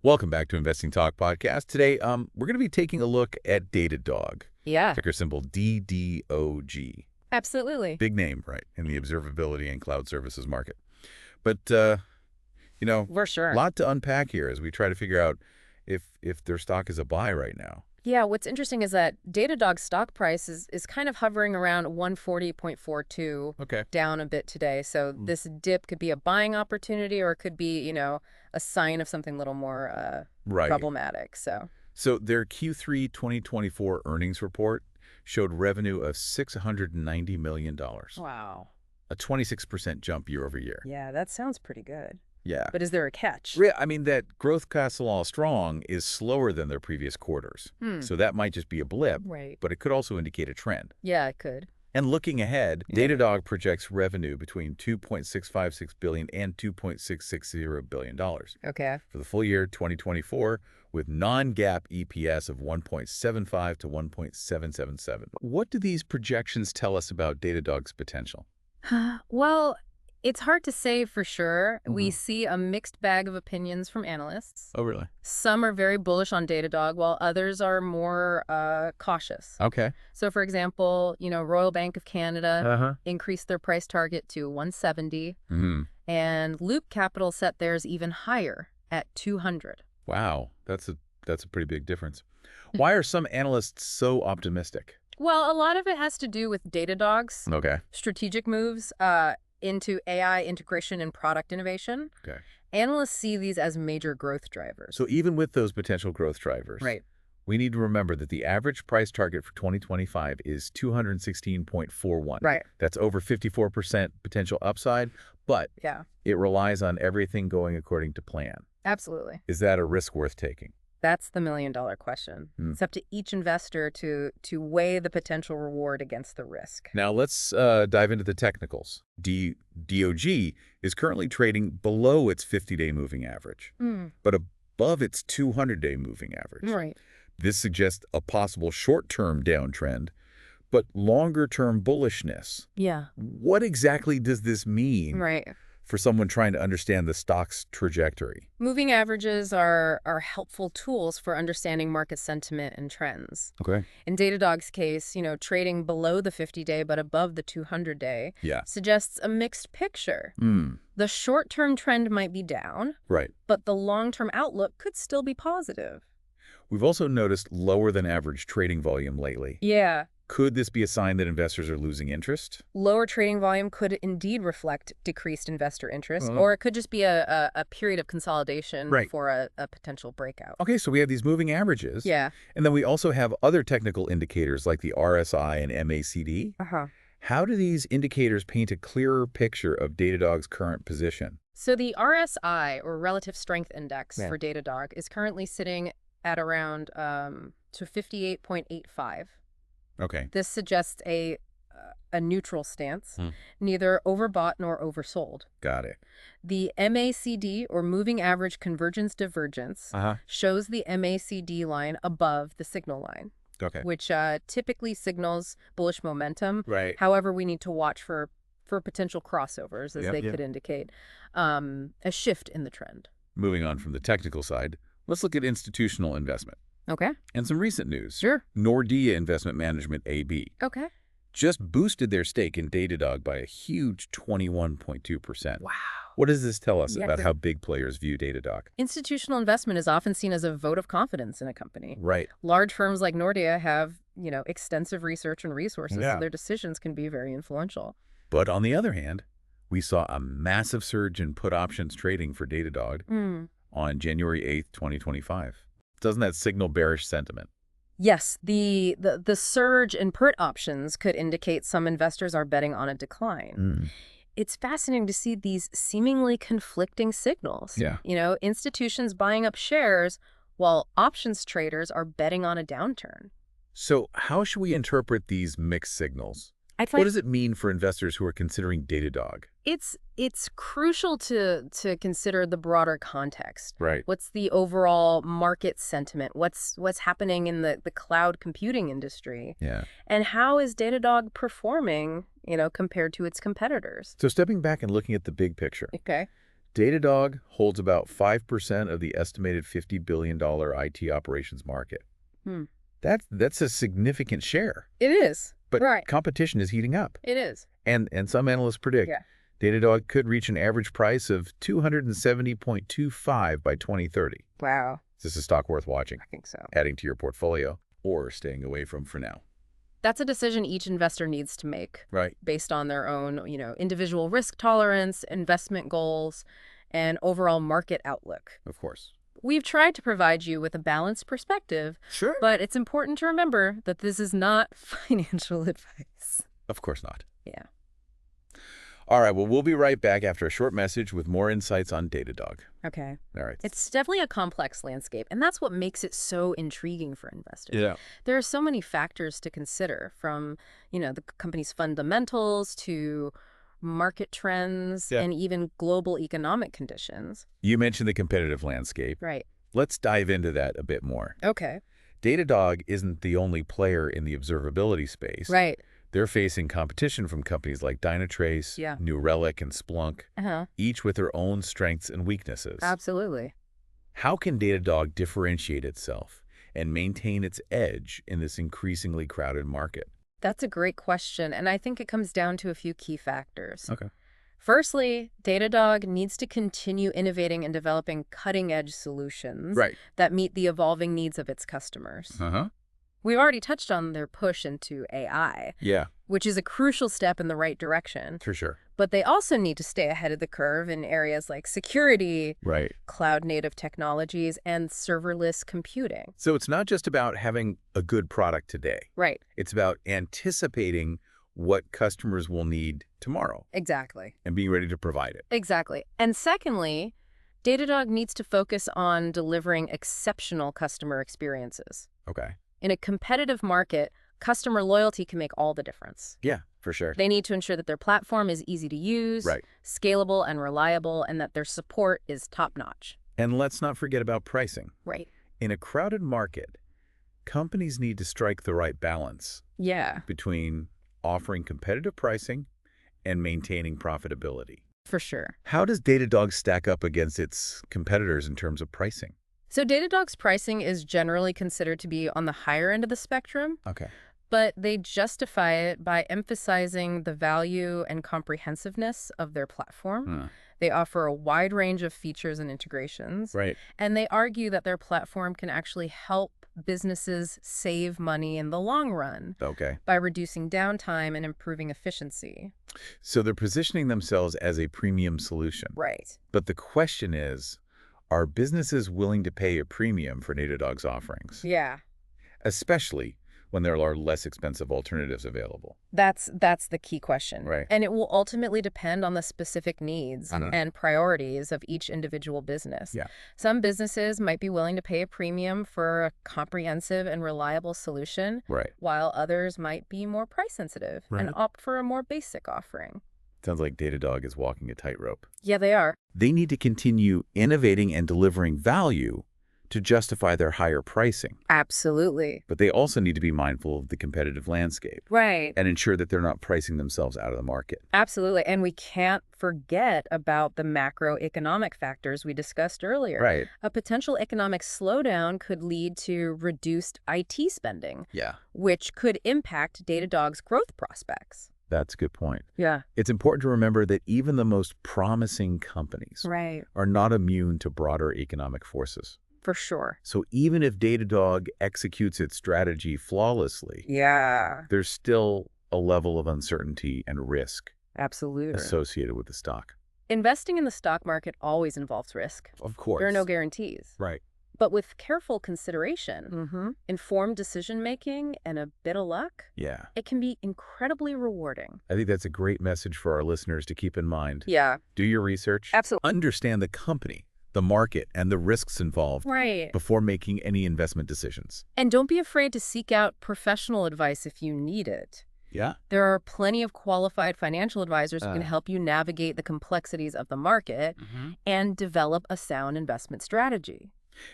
Welcome back to Investing Talk Podcast. Today, we're going to be taking a look at Datadog. Yeah, Ticker symbol DDOG. absolutely. Big name, right, in the observability and cloud services market. But, For sure. a lot to unpack here as we try to figure out if their stock is a buy right now. Yeah, what's interesting is that Datadog's stock price is kind of hovering around 140.42, Okay. down a bit today. So this dip could be a buying opportunity or it could be, a sign of something a little more Right. problematic. So their Q3 2024 earnings report showed revenue of $690 million, Wow. a 26% jump year over year. Yeah, that sounds pretty good. Yeah. But is there a catch? Yeah, I mean, that growth castle all strong is slower than their previous quarters. So that might just be a blip, Right. but it could also indicate a trend. Yeah, it could. And looking ahead, Datadog projects revenue between $2.656 billion and $2.660 billion Okay. for the full year 2024, with non-GAAP EPS of 1.75 to 1.777. What do these projections tell us about Datadog's potential? Well, it's hard to say for sure. We see a mixed bag of opinions from analysts. Oh, really? Some are very bullish on Datadog, while others are more cautious. Okay. So, for example, Royal Bank of Canada increased their price target to 170, and Loop Capital set theirs even higher at 200. Wow, that's a pretty big difference. Why are some analysts so optimistic? Well, a lot of it has to do with Datadog's Okay. strategic moves into AI integration and product innovation. Okay. Analysts see these as major growth drivers. So even with those potential growth drivers, Right. we need to remember that the average price target for 2025 is 216.41. Right. That's over 54% potential upside, but Yeah, it relies on everything going according to plan. absolutely. Is that a risk worth taking? That's the million-dollar question. It's up to each investor to weigh the potential reward against the risk. Now let's dive into the technicals. DOG is currently trading below its 50-day moving average, but above its 200-day moving average. Right. This suggests a possible short-term downtrend, but longer-term bullishness. Yeah. What exactly does this mean Right. for someone trying to understand the stock's trajectory? Moving averages are helpful tools for understanding market sentiment and trends. Okay. In Datadog's case, trading below the 50-day but above the 200-day Yeah. suggests a mixed picture. The short-term trend might be down, Right. but the long-term outlook could still be positive. We've also noticed lower than average trading volume lately. Yeah. Could this be a sign that investors are losing interest? Lower trading volume could indeed reflect decreased investor interest, or it could just be a period of consolidation for a potential breakout. Okay, so we have these moving averages. Yeah. And then we also have other technical indicators like the RSI and MACD. How do these indicators paint a clearer picture of Datadog's current position? So the RSI, or Relative Strength Index for Datadog, is currently sitting at around 58.85. Okay. This suggests a neutral stance, neither overbought nor oversold. Got it. The MACD, or Moving Average Convergence Divergence, shows the MACD line above the signal line, Okay. which typically signals bullish momentum. Right. However, we need to watch for potential crossovers, as they could indicate a shift in the trend. Moving on from the technical side, let's look at institutional investment. Okay. And some recent news. Sure. Nordea Investment Management AB Okay. just boosted their stake in Datadog by a huge 21.2%. Wow. What does this tell us Yeah, about how big players view Datadog? Institutional investment is often seen as a vote of confidence in a company. Right. Large firms like Nordea have, extensive research and resources, Yeah. so their decisions can be very influential. But on the other hand, we saw a massive surge in put options trading for Datadog on January 8th, 2025. Doesn't that signal bearish sentiment? Yes, the surge in put options could indicate some investors are betting on a decline. It's fascinating to see these seemingly conflicting signals. Yeah. Institutions buying up shares while options traders are betting on a downturn. So how should we interpret these mixed signals? What does it mean for investors who are considering Datadog? It's crucial to consider the broader context. Right. What's the overall market sentiment? What's happening in the cloud computing industry? Yeah. And how is Datadog performing, compared to its competitors? So stepping back and looking at the big picture, Okay. Datadog holds about 5% of the estimated $50 billion IT operations market. Hmm. That's a significant share. It is. But right. competition is heating up. It is. And some analysts predict Datadog could reach an average price of $270.25 by 2030. Wow. Is this a stock worth watching? I think so. Adding to your portfolio or staying away from for now? That's a decision each investor needs to make. Right. Based on their own, individual risk tolerance, investment goals, and overall market outlook. Of course. We've tried to provide you with a balanced perspective. Sure. But it's important to remember that this is not financial advice. Of course not. Yeah. All right, well, we'll be right back after a short message with more insights on Datadog. Okay. All right. It's definitely a complex landscape, and that's what makes it so intriguing for investors. Yeah. There are so many factors to consider, from, the company's fundamentals to market trends and even global economic conditions. You mentioned the competitive landscape. Right. Let's dive into that a bit more. Okay. Datadog isn't the only player in the observability space. Right. They're facing competition from companies like Dynatrace, New Relic, and Splunk, each with their own strengths and weaknesses. Absolutely. How can Datadog differentiate itself and maintain its edge in this increasingly crowded market? That's a great question, and I think it comes down to a few key factors. Okay. Firstly, Datadog needs to continue innovating and developing cutting-edge solutions that meet the evolving needs of its customers. We've already touched on their push into AI, which is a crucial step in the right direction. For sure. But they also need to stay ahead of the curve in areas like security, cloud-native technologies, and serverless computing. So it's not just about having a good product today. Right. It's about anticipating what customers will need tomorrow. Exactly. And being ready to provide it. Exactly. And secondly, Datadog needs to focus on delivering exceptional customer experiences. Okay. In a competitive market, customer loyalty can make all the difference. Yeah, for sure. They need to ensure that their platform is easy to use, scalable and reliable, and that their support is top-notch. And let's not forget about pricing. Right. In a crowded market, companies need to strike the right balance between offering competitive pricing and maintaining profitability. For sure. How does Datadog stack up against its competitors in terms of pricing? So Datadog's pricing is generally considered to be on the higher end of the spectrum. Okay. But they justify it by emphasizing the value and comprehensiveness of their platform. They offer a wide range of features and integrations. Right. And they argue that their platform can actually help businesses save money in the long run. Okay. By reducing downtime and improving efficiency. So they're positioning themselves as a premium solution. Right. But the question is, are businesses willing to pay a premium for Datadog's offerings? Yeah. Especially when there are less expensive alternatives available. That's the key question. Right. And it will ultimately depend on the specific needs and priorities of each individual business. Yeah. Some businesses might be willing to pay a premium for a comprehensive and reliable solution, while others might be more price sensitive and opt for a more basic offering. Sounds like Datadog is walking a tightrope. Yeah, they are. They need to continue innovating and delivering value to justify their higher pricing. Absolutely. But they also need to be mindful of the competitive landscape. Right. And ensure that they're not pricing themselves out of the market. Absolutely. And we can't forget about the macroeconomic factors we discussed earlier. Right. A potential economic slowdown could lead to reduced IT spending. Yeah. Which could impact Datadog's growth prospects. That's a good point. Yeah. It's important to remember that even the most promising companies are not immune to broader economic forces. For sure. So even if Datadog executes its strategy flawlessly, there's still a level of uncertainty and risk associated with the stock. Investing in the stock market always involves risk. Of course. There are no guarantees. Right. But with careful consideration, informed decision-making, and a bit of luck, it can be incredibly rewarding. I think that's a great message for our listeners to keep in mind. Yeah. Do your research. Absolutely. Understand the company, the market, and the risks involved before making any investment decisions. And don't be afraid to seek out professional advice if you need it. Yeah. There are plenty of qualified financial advisors who can help you navigate the complexities of the market and develop a sound investment strategy.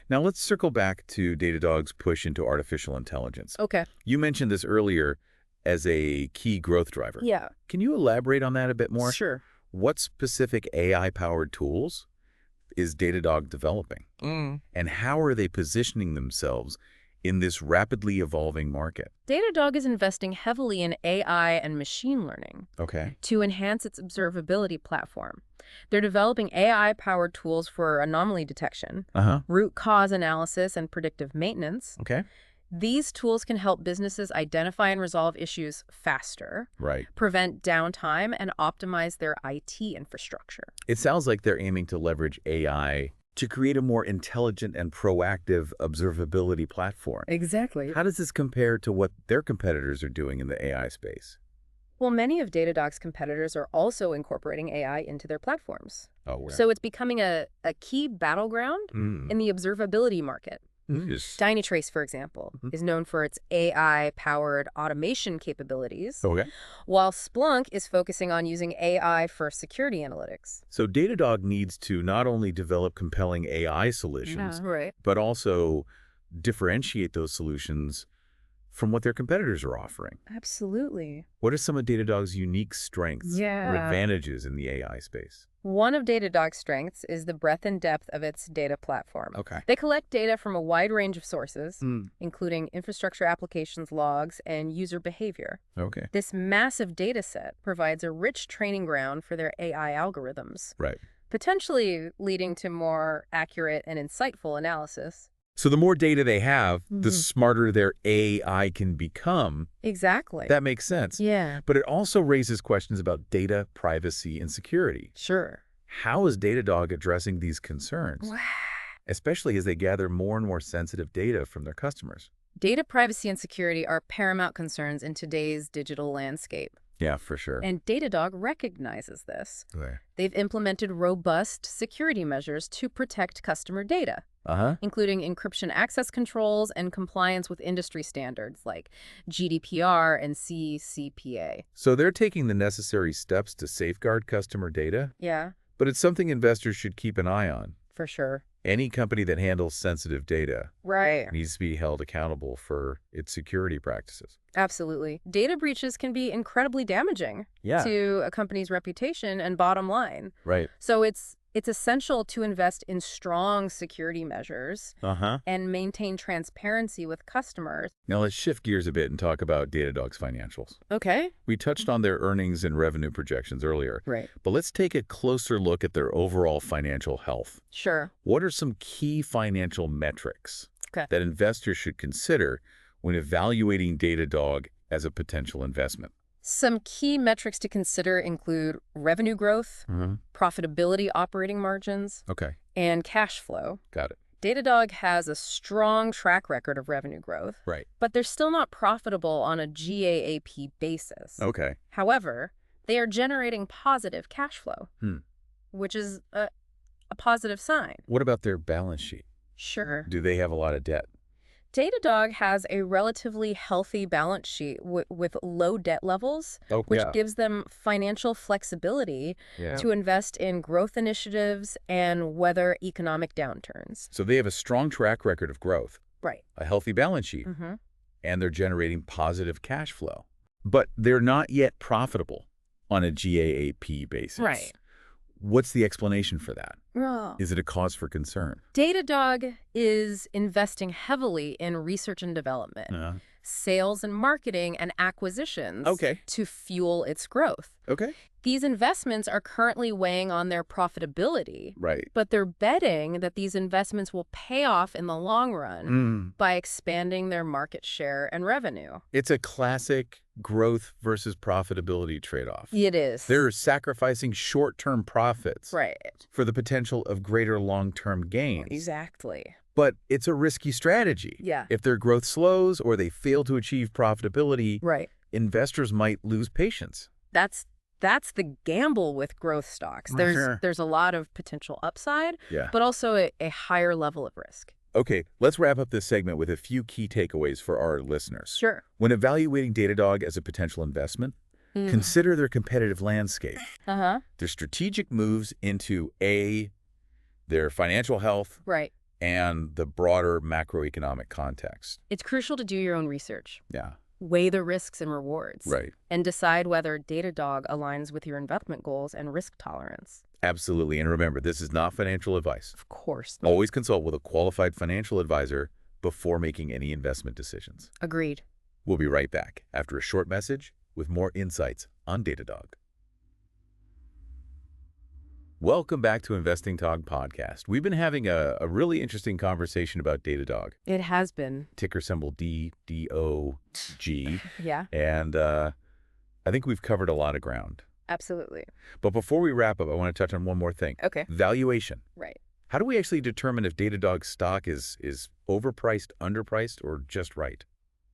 Now let's circle back to Datadog's push into artificial intelligence. Okay. You mentioned this earlier as a key growth driver. Yeah. Can you elaborate on that a bit more? Sure. what specific AI-powered tools is Datadog developing? And how are they positioning themselves in this rapidly evolving market? Datadog is investing heavily in AI and machine learning to enhance its observability platform. They're developing AI-powered tools for anomaly detection, root cause analysis, and predictive maintenance. These tools can help businesses identify and resolve issues faster, prevent downtime, and optimize their IT infrastructure. It sounds like they're aiming to leverage AI to create a more intelligent and proactive observability platform. Exactly. How does this compare to what their competitors are doing in the AI space? Well, many of Datadog's competitors are also incorporating AI into their platforms. Oh, so it's becoming a key battleground in the observability market. Dynatrace, for example, is known for its AI-powered automation capabilities, while Splunk is focusing on using AI for security analytics. So Datadog needs to not only develop compelling AI solutions, but also differentiate those solutions from what their competitors are offering. Absolutely. What are some of Datadog's unique strengths or advantages in the AI space? One of Datadog's strengths is the breadth and depth of its data platform. They collect data from a wide range of sources, including infrastructure applications, logs, and user behavior. This massive data set provides a rich training ground for their AI algorithms, potentially leading to more accurate and insightful analysis. So the more data they have, the smarter their AI can become. Exactly. That makes sense. Yeah. But it also raises questions about data, privacy, and security. Sure. How is Datadog addressing these concerns, especially as they gather more and more sensitive data from their customers? Data privacy and security are paramount concerns in today's digital landscape. Yeah, for sure. And Datadog recognizes this. They've implemented robust security measures to protect customer data, including encryption access controls and compliance with industry standards like GDPR and CCPA. So they're taking the necessary steps to safeguard customer data? Yeah. But it's something investors should keep an eye on. For sure. Any company that handles sensitive data needs to be held accountable for its security practices. Absolutely. Data breaches can be incredibly damaging to a company's reputation and bottom line. So it's essential to invest in strong security measures and maintain transparency with customers. Now let's shift gears a bit and talk about Datadog's financials. Okay. We touched on their earnings and revenue projections earlier. But let's take a closer look at their overall financial health. Sure. What are some key financial metrics that investors should consider when evaluating Datadog as a potential investment? Some key metrics to consider include revenue growth, profitability operating margins, and cash flow. Got it. Datadog has a strong track record of revenue growth, but they're still not profitable on a GAAP basis. However, they are generating positive cash flow, which is a positive sign. What about their balance sheet? Sure. Do they have a lot of debt? Datadog has a relatively healthy balance sheet with low debt levels, which gives them financial flexibility to invest in growth initiatives and weather economic downturns. So they have a strong track record of growth, a healthy balance sheet, and they're generating positive cash flow. But they're not yet profitable on a GAAP basis. What's the explanation for that? Is it a cause for concern? Datadog is investing heavily in research and development, sales and marketing, and acquisitions to fuel its growth. These investments are currently weighing on their profitability, but they're betting that these investments will pay off in the long run by expanding their market share and revenue. It's a classic growth versus profitability trade-off. It is. They're sacrificing short-term profits for the potential of greater long-term gains. Exactly. But it's a risky strategy. If their growth slows or they fail to achieve profitability, investors might lose patience. That's the gamble with growth stocks. There's a lot of potential upside, but also a higher level of risk. Okay, let's wrap up this segment with a few key takeaways for our listeners. Sure. When evaluating Datadog as a potential investment, consider their competitive landscape, their strategic moves into their financial health, and the broader macroeconomic context. It's crucial to do your own research. weigh the risks and rewards, Right. and decide whether Datadog aligns with your investment goals and risk tolerance. Absolutely. And remember, this is not financial advice. Of course. Always consult with a qualified financial advisor before making any investment decisions. Agreed. We'll be right back after a short message with more insights on Datadog. Welcome back to Investing Talk Podcast. We've been having a really interesting conversation about Datadog. It has been. Ticker symbol DDOG. Yeah. And I think we've covered a lot of ground. Absolutely. But before we wrap up, I want to touch on one more thing. Okay. Valuation. Right. How do we actually determine if Datadog's stock is overpriced, underpriced, or just right?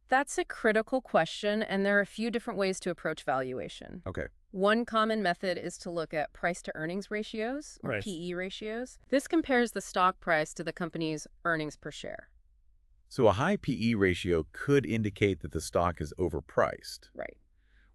That's a critical question, and there are a few different ways to approach valuation. Okay. One common method is to look at price-to-earnings ratios, or Right. PE ratios. This compares the stock price to the company's earnings per share. So a high PE ratio could indicate that the stock is overpriced, Right.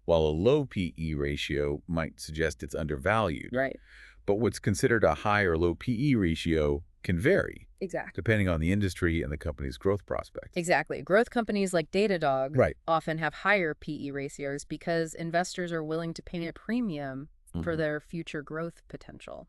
while a low PE ratio might suggest it's undervalued. Right. But what's considered a high or low PE ratio can vary, Exactly. depending on the industry and the company's growth prospects. Exactly. Growth companies like Datadog Right. often have higher PE ratios because investors are willing to pay a premium for their future growth potential.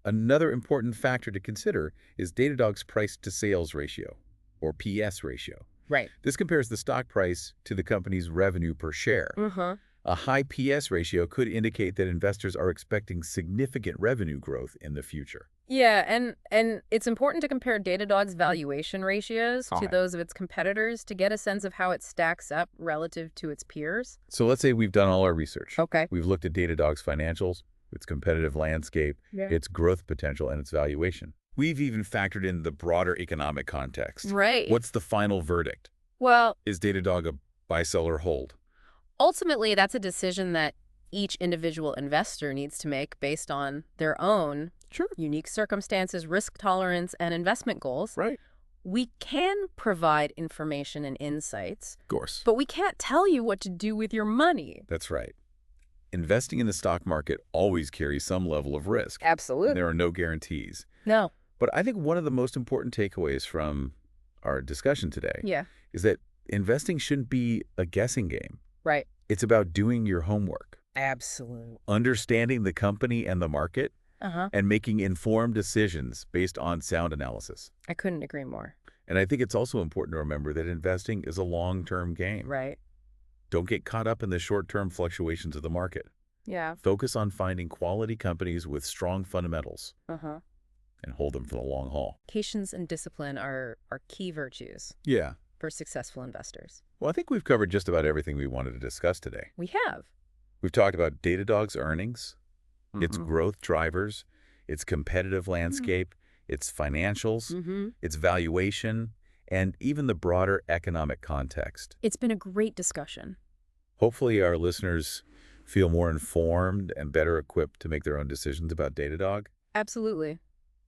Another important factor to consider is Datadog's price-to-sales ratio, or PS ratio. Right. This compares the stock price to the company's revenue per share. Uh-huh. A high PS ratio could indicate that investors are expecting significant revenue growth in the future. Yeah, and it's important to compare Datadog's valuation ratios to those of its competitors to get a sense of how it stacks up relative to its peers. So let's say we've done all our research. Okay. We've looked at Datadog's financials, its competitive landscape, its growth potential, and its valuation. We've even factored in the broader economic context. Right. What's the final verdict? Well, Is Datadog a buy, sell, or hold? ultimately, that's a decision that each individual investor needs to make based on their own unique circumstances, risk tolerance, and investment goals. Right. We can provide information and insights, Of course. but we can't tell you what to do with your money. That's right. Investing in the stock market always carries some level of risk. Absolutely. There are no guarantees. No. But I think one of the most important takeaways from our discussion today is that investing shouldn't be a guessing game. Right. It's about doing your homework, Absolutely. understanding the company and the market, and making informed decisions based on sound analysis. I couldn't agree more. And I think it's also important to remember that investing is a long-term game. Right. Don't get caught up in the short-term fluctuations of the market. Yeah. Focus on finding quality companies with strong fundamentals and hold them for the long haul. Patience and discipline are key virtues Yeah. for successful investors. Well, I think we've covered just about everything we wanted to discuss today. We have. We've talked about Datadog's earnings, its growth drivers, its competitive landscape, its financials, its valuation, and even the broader economic context. It's been a great discussion. Hopefully our listeners feel more informed and better equipped to make their own decisions about Datadog. Absolutely.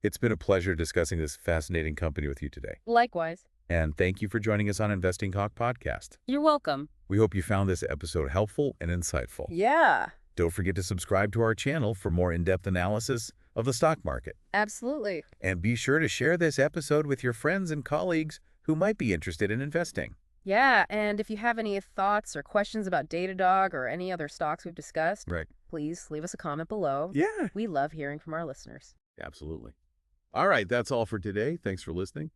It's been a pleasure discussing this fascinating company with you today. Likewise. And thank you for joining us on Investing Talk Podcast. You're welcome. We hope you found this episode helpful and insightful. Yeah. Don't forget to subscribe to our channel for more in-depth analysis of the stock market. Absolutely. And be sure to share this episode with your friends and colleagues who might be interested in investing. Yeah, and if you have any thoughts or questions about Datadog or any other stocks we've discussed, please leave us a comment below. Yeah. We love hearing from our listeners. Absolutely. All right, that's all for today. Thanks for listening.